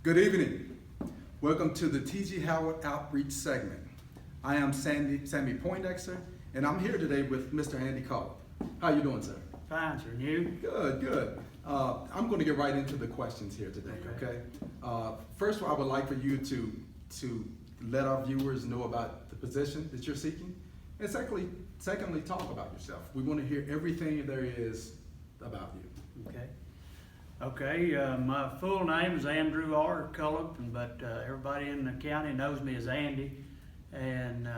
Good evening. Welcome to the T.G. Howard Outreach segment. I am Sammy Poindexter, and I'm here today with Mr. Andy Culip. How you doing, sir? Fine, sir. And you? Good, good. I'm going to get right into the questions here today, okay? First of all, I would like for you to let our viewers know about the position that you're seeking, and secondly, talk about yourself. We want to hear everything there is about you. Okay, my full name is Andrew R. Culip, but everybody in the county knows me as Andy, and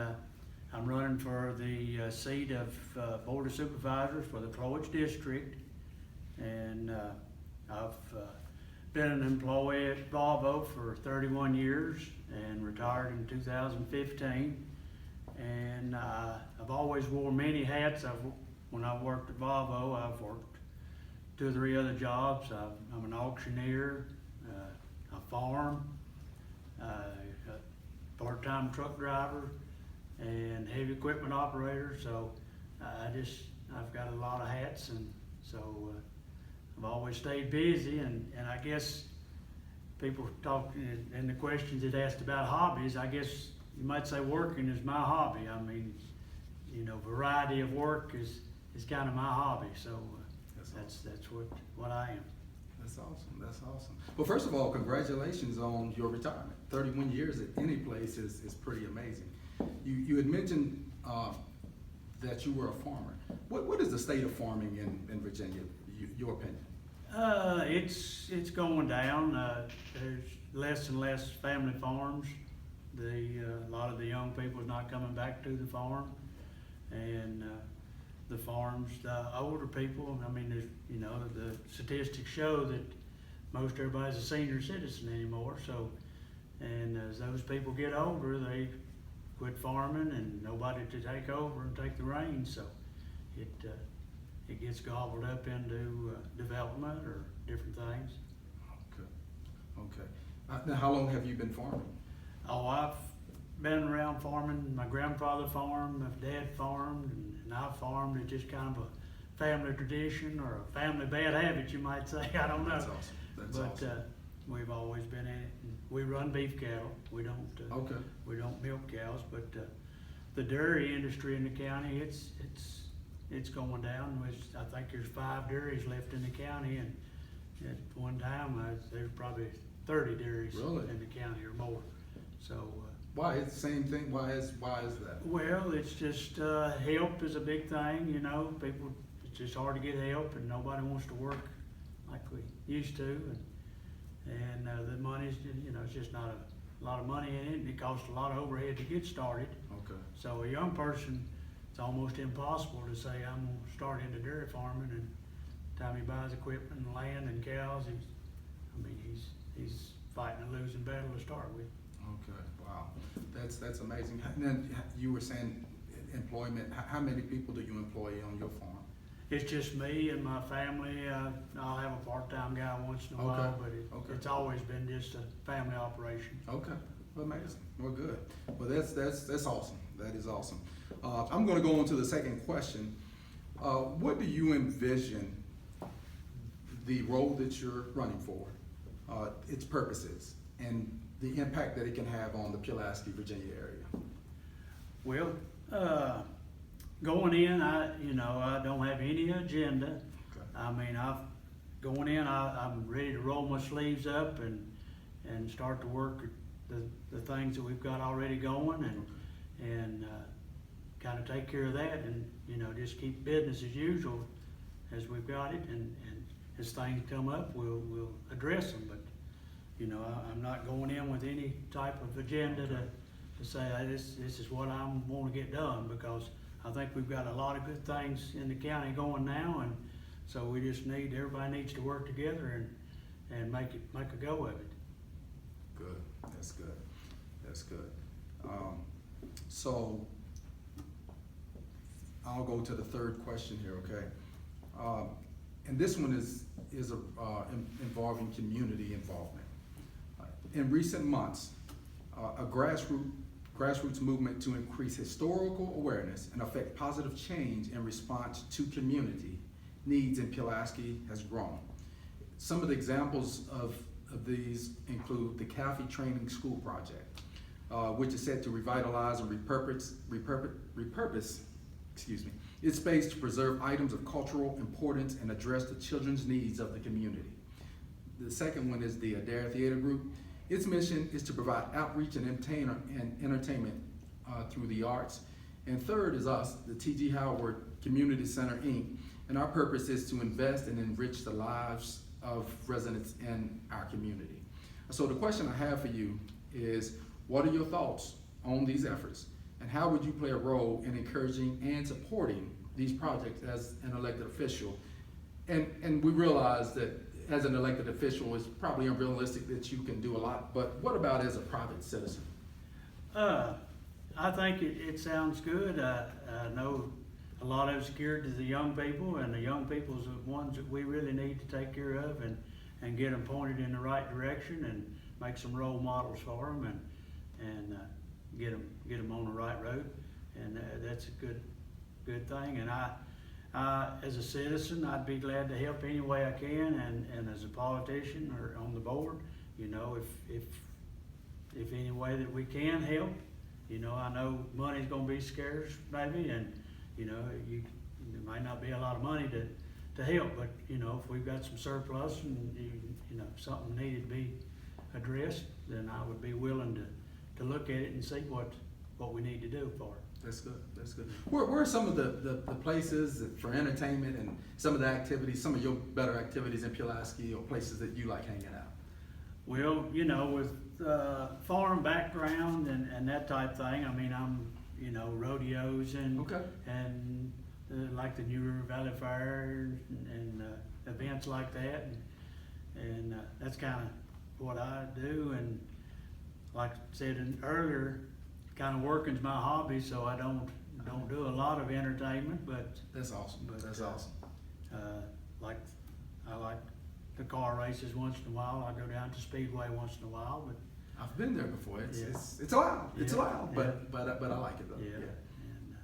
I'm running for the seat of Board of Supervisors for the Culip District, and I've been an employee at Volvo for 31 years and retired in 2015, and I've always wore many hats. When I worked at Volvo, I've worked 2 or 3 other jobs. I'm an auctioneer, I farm, a part-time truck driver, and heavy equipment operator. So I've got a lot of hats, and so I've always stayed busy. And I guess people talk in the questions that asked about hobbies. I guess you might say working is my hobby. I mean, you know, variety of work is kind of my hobby. So. That's what I am. That's awesome. That's awesome. Well, first of all, congratulations on your retirement. 31 years at any place is pretty amazing. You had mentioned that you were a farmer. What is the state of farming in Virginia? Your opinion? It's going down. There's less and less family farms. A lot of the young people are not coming back to the farm, and the farms, the older people, I mean, there's, you know, the statistics show that most everybody's a senior citizen anymore. So, and as those people get older, they quit farming and nobody to take over and take the reins. So it gets gobbled up into development or different things. Okay. Now, how long have you been farming? Oh, I've been around farming. My grandfather farmed, my dad farmed, and I farmed. It's just kind of a family tradition or a family bad habit, you might say. I don't know. That's awesome. That's awesome. We've always been in it. And we run beef cattle. We don't. We don't milk cows, but the dairy industry in the county, it's going down. I think there's 5 dairies left in the county, and at one time there's probably 30 dairies in the county or more. So. Why? It's the same thing. Why is that? Well, it's just help is a big thing, you know. People, it's just hard to get help, and nobody wants to work like we used to, and the money's, you know, it's just not a lot of money in it, and it costs a lot of overhead to get started. Okay. So a young person, it's almost impossible to say I'm going to start into dairy farming, and the time he buys equipment and land and cows, he's fighting a losing battle to start with. Okay, wow, that's amazing. And then you were saying employment. How many people do you employ on your farm? It's just me and my family. I'll have a part-time guy once in a while, but it's always been just a family operation. Okay, amazing. Well, good. Well, that's awesome. That is awesome. I'm going to go on to the second question. What do you envision the role that you're running for, its purposes, and the impact that it can have on the Pulaski, Virginia area? Well, going in, I don't have any agenda. Okay. I mean, I'm ready to roll my sleeves up and start to work the things that we've got already going, and kind of take care of that, and you know, just keep business as usual as we've got it, and as things come up, we'll address them. But you know, I'm not going in with any type of agenda to say this is what I want to get done, because I think we've got a lot of good things in the county going now, and so we just everybody needs to work together and make a go of it. Good. That's good. That's good. So I'll go to the third question here, okay? And this one is involving community involvement. In recent months, a grassroots movement to increase historical awareness and affect positive change in response to community needs in Pulaski has grown. Some of the examples of of these include the Cafe Training School Project, which is set to revitalize and repurpose its space to preserve items of cultural importance and address the children's needs of the community. The second one is the Adair Theater Group. Its mission is to provide outreach and entertainment through the arts. And third is us, the T.G. Howard Community Center, Inc. And our purpose is to invest and enrich the lives of residents in our community. So the question I have for you is, what are your thoughts on these efforts? And how would you play a role in encouraging and supporting these projects as an elected official? And we realize that as an elected official, it's probably unrealistic that you can do a lot, but what about as a private citizen? I think it sounds good. I know a lot of it's geared to the young people, and the young people's the ones that we really need to take care of and get them pointed in the right direction and make some role models for them and get them on the right road. And that's a good thing. And I, as a citizen, I'd be glad to help any way I can, and as a politician or on the board, you know, if any way that we can help. You know, I know money's gonna be scarce maybe, and you know, there might not be a lot of money to help, but you know, if we've got some surplus and you know, something needed to be addressed, then I would be willing to look at it and see what we need to do for it. That's good, that's good. Where are some of the places for entertainment and some of the activities, some of your better activities in Pulaski, or places that you like hanging out? Well, you know, with farm background and that type thing, I mean, I'm, you know, rodeos and like the New River Valley Fair and events like that, and that's kind of what I do. And like I said earlier, kind of working's my hobby, so I don't do a lot of entertainment, but that's awesome. That's awesome. Like I like the car races once in a while. I go down to Speedway once in a while, but I've been there before. It's loud. It's loud, but I like it though. Yeah. Yeah.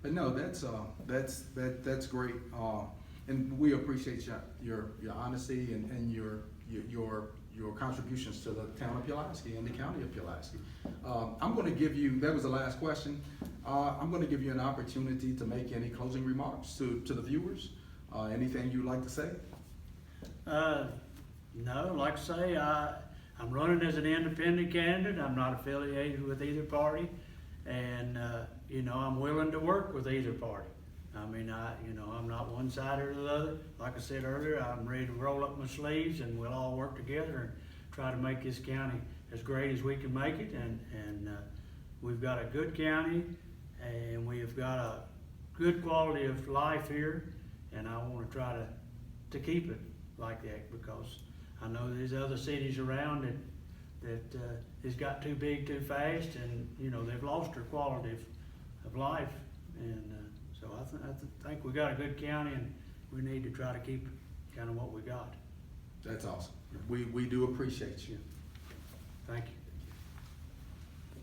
But no, that's great. And we appreciate your honesty and your contributions to the town of Pulaski and the county of Pulaski. I'm going to give you, that was the last question. I'm going to give you an opportunity to make any closing remarks to the viewers. Anything you'd like to say? No, like I say, I'm running as an independent candidate. I'm not affiliated with either party, and you know, I'm willing to work with either party. I mean, I'm not one side or the other. Like I said earlier, I'm ready to roll up my sleeves, and we'll all work together and try to make this county as great as we can make it. And we've got a good county, and we've got a good quality of life here, and I want to try to keep it like that, because I know there's other cities around that has got too big too fast, and you know, they've lost their quality of life. And so I think we got a good county, and we need to try to keep kind of what we got. That's awesome. We do appreciate you. Thank you.